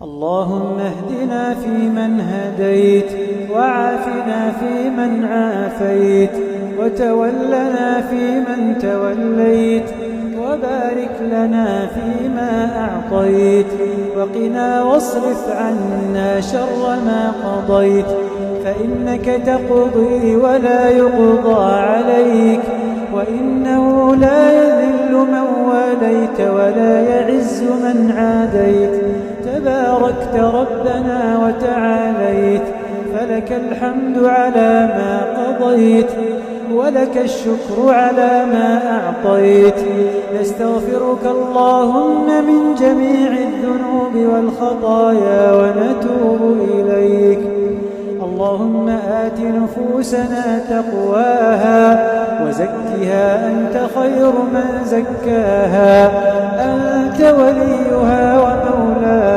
اللهم اهدنا فيمن هديت، وعافنا فيمن عافيت، وتولنا فيمن توليت، وبارك لنا فيما أعطيت، وقنا واصرف عنا شر ما قضيت، فإنك تقضي ولا يقضى عليك، وإنه لا يذل من واليت ولا يعز من عاديت، تباركت ربنا وتعاليت، فلك الحمد على ما قضيت، ولك الشكر على ما أعطيت. نستغفرك اللهم من جميع الذنوب والخطايا ونتوب إليك. اللهم آت نفوسنا تقواها وزكها أنت خير من زكاها، أنت وليها ومولاها.